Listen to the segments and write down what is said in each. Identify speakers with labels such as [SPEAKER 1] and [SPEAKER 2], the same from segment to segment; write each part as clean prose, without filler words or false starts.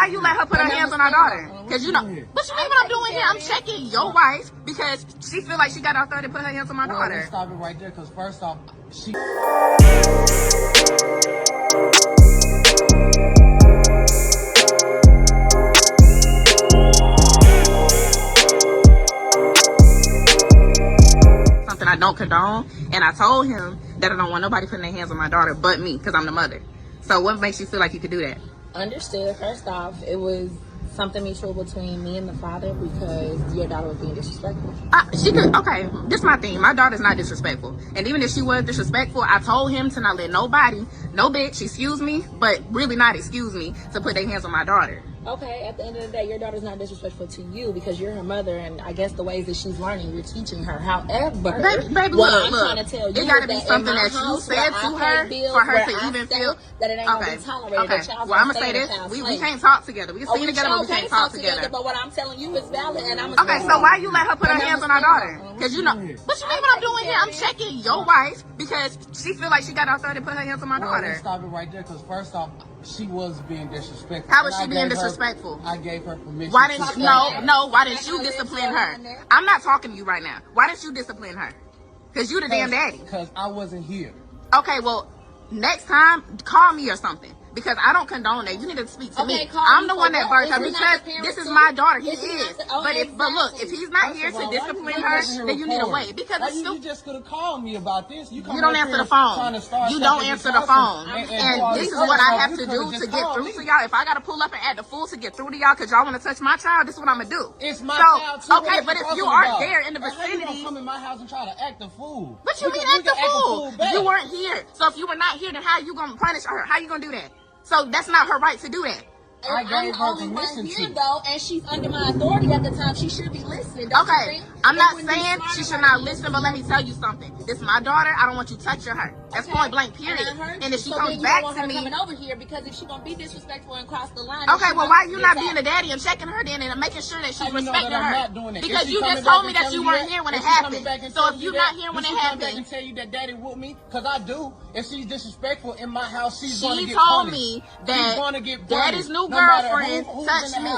[SPEAKER 1] why you let her put her hands on our daughter? Because you know, what you mean what I'm doing here? I'm checking your wife because she feel like she got authority to put her hands on my daughter.
[SPEAKER 2] Let's stop it right there, because first off, she...
[SPEAKER 1] Something I don't condone, and I told him that I don't want nobody putting their hands on my daughter but me, because I'm the mother. So what makes you feel like you could do that?
[SPEAKER 3] Understood. First off, it was something mutual between me and the father because your daughter was being disrespectful.
[SPEAKER 1] She could, okay, this is my thing. My daughter's not disrespectful. And even if she was disrespectful, I told him to not let nobody, no bitch, excuse me, but really not excuse me, to put their hands on my daughter.
[SPEAKER 3] Okay, at the end of the day, your daughter's not disrespectful to you because you're her mother, and I guess the ways that she's learning, you're teaching her. However,
[SPEAKER 1] baby,
[SPEAKER 3] what
[SPEAKER 1] look,
[SPEAKER 3] I'm trying to tell you
[SPEAKER 1] it gotta
[SPEAKER 3] is
[SPEAKER 1] be something that you said to her for her to even feel
[SPEAKER 3] that it ain't gonna be tolerated.
[SPEAKER 1] Okay, well, I'm gonna say this: we can't talk together. We can see together, but we can't talk together.
[SPEAKER 3] But what I'm telling you is valid, and I'm
[SPEAKER 1] okay. So why you let her put her hands on our daughter? Because you know, what you mean what I'm doing here? I'm checking your wife because she feel like she got authority to put her hands on my daughter.
[SPEAKER 2] Let's stop it right there, because first off, she was being disrespectful.
[SPEAKER 1] How was she being disrespectful?
[SPEAKER 2] I gave her permission.
[SPEAKER 1] Why didn't you? No. Why didn't you discipline her? I'm not talking to you right now. Why didn't you discipline her? Because you the damn daddy.
[SPEAKER 2] Because I wasn't here.
[SPEAKER 1] Okay, well, next time call me or something. Because I don't condone that. You need to speak to me. I'm the one that birthed her because this is my daughter. He is. But look, if he's not here to discipline her, then you need to wait. Because it's
[SPEAKER 2] you just could have called me about this. You
[SPEAKER 1] don't answer the phone. You don't answer the phone. And this is what I have to do to get through to y'all. If I got to pull up and act the fool to get through to y'all because y'all want to touch my child, this is what I'm going to do.
[SPEAKER 2] It's my child too.
[SPEAKER 1] Okay, but if you aren't there in the vicinity.
[SPEAKER 2] You don't come in my house and try to act the fool.
[SPEAKER 1] What you mean act the fool? You weren't here. So if you were not here, then how you going to punish her? How you going to do that? So that's not her right to do that.
[SPEAKER 2] I gave her permission to.
[SPEAKER 3] Though, and she's under my authority at the time. She should be listening.
[SPEAKER 1] Okay, I'm not saying she should not listen, but let me tell you something. This is my daughter. I don't want you touching her. That's point blank, period. And if she comes back to me,
[SPEAKER 3] coming over here because if she gonna be disrespectful and cross the line.
[SPEAKER 1] Okay, well, why you not being a daddy and checking her then and making sure that she's respecting her? Because you just told me that you weren't here when it happened. So if you're not here when it happened,
[SPEAKER 2] come back and tell you that daddy whooped me, because I do. If she's disrespectful in my house, she's gonna get punished.
[SPEAKER 1] She told me that daddy's new girlfriend touched me.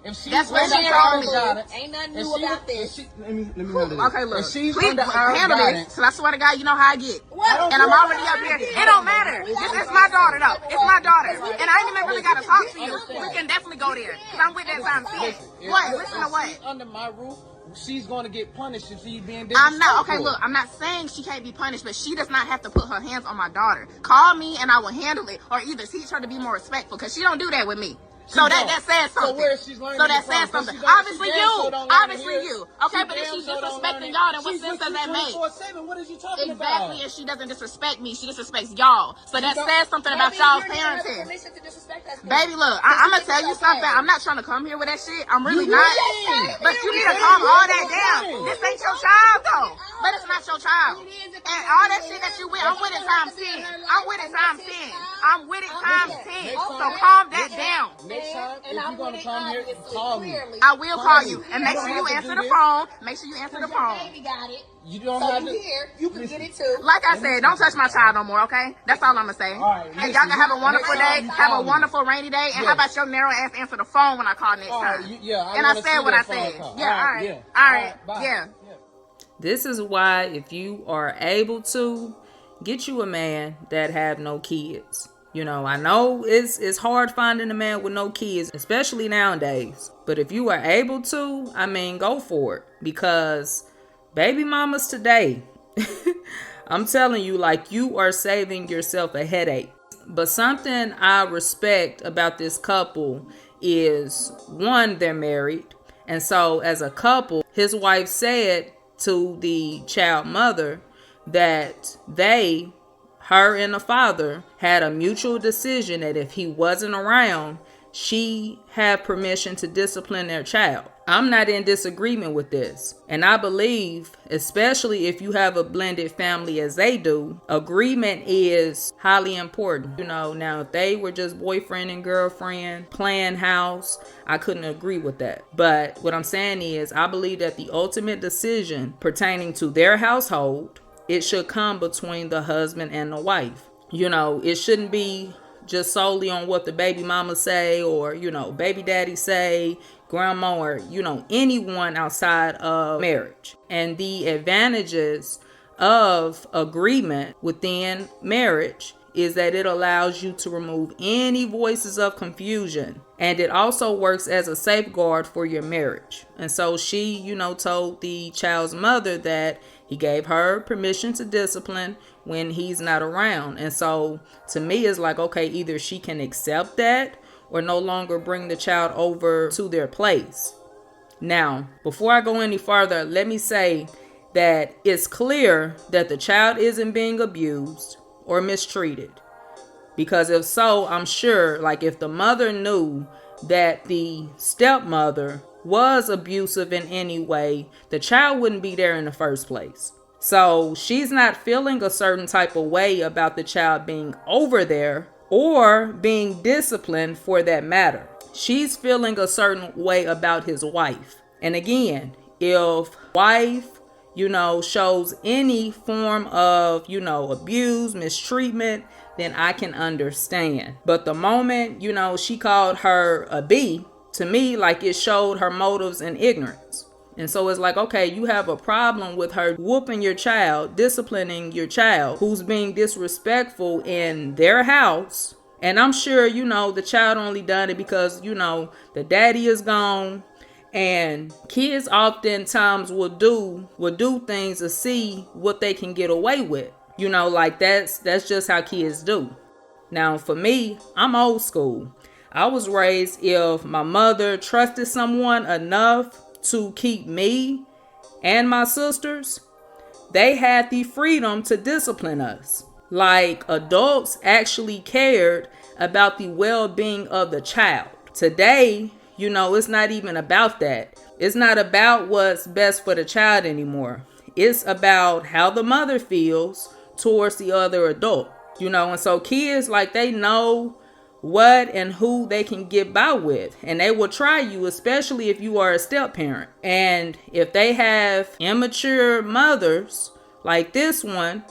[SPEAKER 1] That's what she told me.
[SPEAKER 3] Ain't nothing new about this.
[SPEAKER 2] Let me handle
[SPEAKER 1] okay, look.
[SPEAKER 2] Please
[SPEAKER 1] handle this. So I swear to God, you know how I get. And I'm already up here. It don't matter. It's my daughter, though. It's my daughter. And I ain't even really got to talk to you. We can definitely go there. Because I'm with that time too. What? Listen to what?
[SPEAKER 2] Under my roof, she's going to get punished if she's being disrespectful.
[SPEAKER 1] I'm not. Okay, look. I'm not saying she can't be punished, but she does not have to put her hands on my daughter. Call me and I will handle it. Or either teach her to be more respectful. Because she don't do that with me. So that says something.
[SPEAKER 2] So where she's learning
[SPEAKER 1] that says something. Obviously you. Okay, but if she's disrespecting y'all, then what sense does that make?
[SPEAKER 2] What is you talking about?
[SPEAKER 1] Exactly, if she doesn't disrespect me, she disrespects y'all. So that says something about y'all's parenting. Baby, look, I'm gonna tell you something. I'm not trying to come here with that shit. I'm really not. But you need to calm all that down. This ain't your child though. But it's not your child. And all that shit that you with, I'm with it times 10. I'm with it times 10. I'm with it times 10. So calm that down.
[SPEAKER 2] Next time, if you're going to come here, call me.
[SPEAKER 1] I will call you. And make sure you answer the phone. Make sure you answer the phone.
[SPEAKER 2] You don't have to.
[SPEAKER 3] You can get it too.
[SPEAKER 1] Like I said, don't touch my child no more, okay? That's all I'm going to say. And y'all can have a wonderful day. Have a wonderful rainy day. And how about your narrow ass answer the phone when I call next time? And I said what I said. Yeah, all right. All right. Yeah.
[SPEAKER 4] This is why if you are able to, get you a man that have no kids. You know, I know it's hard finding a man with no kids, especially nowadays. But if you are able to, I mean, go for it. Because baby mamas today, I'm telling you, like, you are saving yourself a headache. But something I respect about this couple is, one, they're married. And so as a couple, his wife said to the child mother that her and the father had a mutual decision that if he wasn't around, she had permission to discipline their child. I'm not in disagreement with this. And I believe, especially if you have a blended family as they do, agreement is highly important. You know, now if they were just boyfriend and girlfriend, playing house, I couldn't agree with that. But what I'm saying is, I believe that the ultimate decision pertaining to their household, it should come between the husband and the wife. You know, it shouldn't be just solely on what the baby mama say, or, baby daddy say, grandma, or, anyone outside of marriage. And the advantages of agreement within marriage is that it allows you to remove any voices of confusion. And it also works as a safeguard for your marriage. And so she, told the child's mother that he gave her permission to discipline when he's not around. And so to me, it's like, okay, either she can accept that or no longer bring the child over to their place. Now, before I go any farther, let me say that it's clear that the child isn't being abused or mistreated. Because if so, I'm sure, like, if the mother knew that the stepmother was abusive in any way, the child wouldn't be there in the first place. So she's not feeling a certain type of way about the child being over there or being disciplined for that matter. She's feeling a certain way about his wife. And again, if wife shows any form of, abuse, mistreatment, then I can understand. But the moment, she called her a B, to me, like, it showed her motives and ignorance. And so it's like, okay, you have a problem with her whooping your child, disciplining your child who's being disrespectful in their house. And I'm sure, the child only done it because, the daddy is gone. And kids oftentimes will do things to see what they can get away with. Like that's just how kids do. Now, for me, I'm old school. I was raised, if my mother trusted someone enough to keep me and my sisters, they had the freedom to discipline us. Like, adults actually cared about the well-being of the child. Today, it's not even about that. It's not about what's best for the child anymore. It's about how the mother feels towards the other adult. And so kids, like, they know what and who they can get by with. And they will try you, especially if you are a step parent. And if they have immature mothers like this one,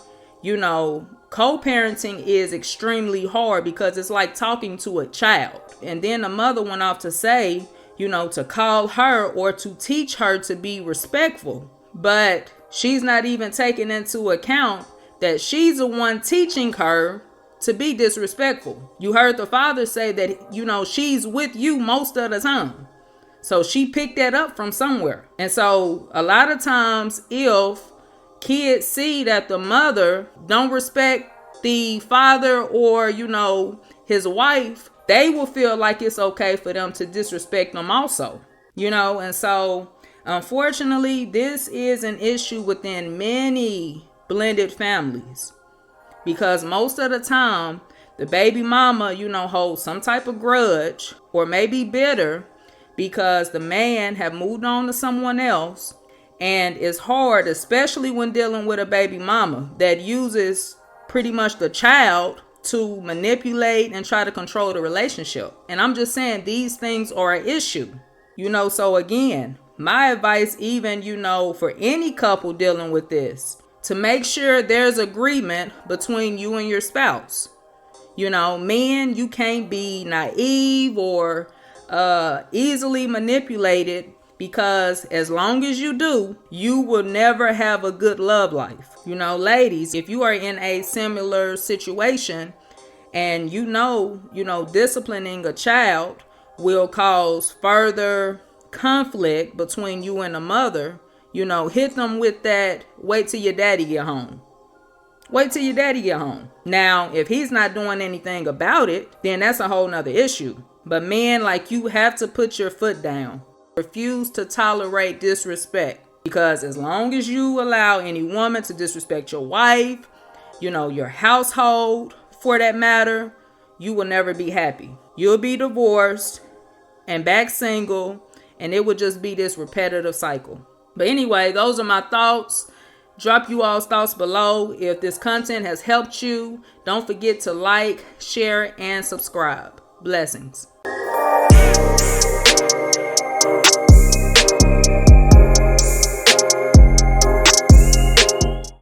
[SPEAKER 4] co-parenting is extremely hard because it's like talking to a child. And then the mother went off to say, to call her or to teach her to be respectful. But she's not even taking into account that she's the one teaching her to be disrespectful. You heard the father say that, she's with you most of the time. So she picked that up from somewhere. And so a lot of times, if kids see that the mother don't respect the father or, his wife, they will feel like it's okay for them to disrespect them also. And so unfortunately, this is an issue within many blended families. Because most of the time, the baby mama, holds some type of grudge or maybe bitter because the man have moved on to someone else. And it's hard, especially when dealing with a baby mama that uses pretty much the child to manipulate and try to control the relationship. And I'm just saying, these things are an issue. So again, my advice, even, for any couple dealing with this, to make sure there's agreement between you and your spouse. Men, you can't be naive or easily manipulated, because as long as you do, you will never have a good love life. Ladies, if you are in a similar situation and disciplining a child will cause further conflict between you and the mother, hit them with that, wait till your daddy get home. Wait till your daddy get home. Now, if he's not doing anything about it, then that's a whole nother issue. But men, like, you have to put your foot down. Refuse to tolerate disrespect. Because as long as you allow any woman to disrespect your wife, your household, for that matter, you will never be happy. You'll be divorced and back single, and it would just be this repetitive cycle. But anyway, those are my thoughts. Drop you all's thoughts below. If this content has helped you, don't forget to like, share, and subscribe. Blessings.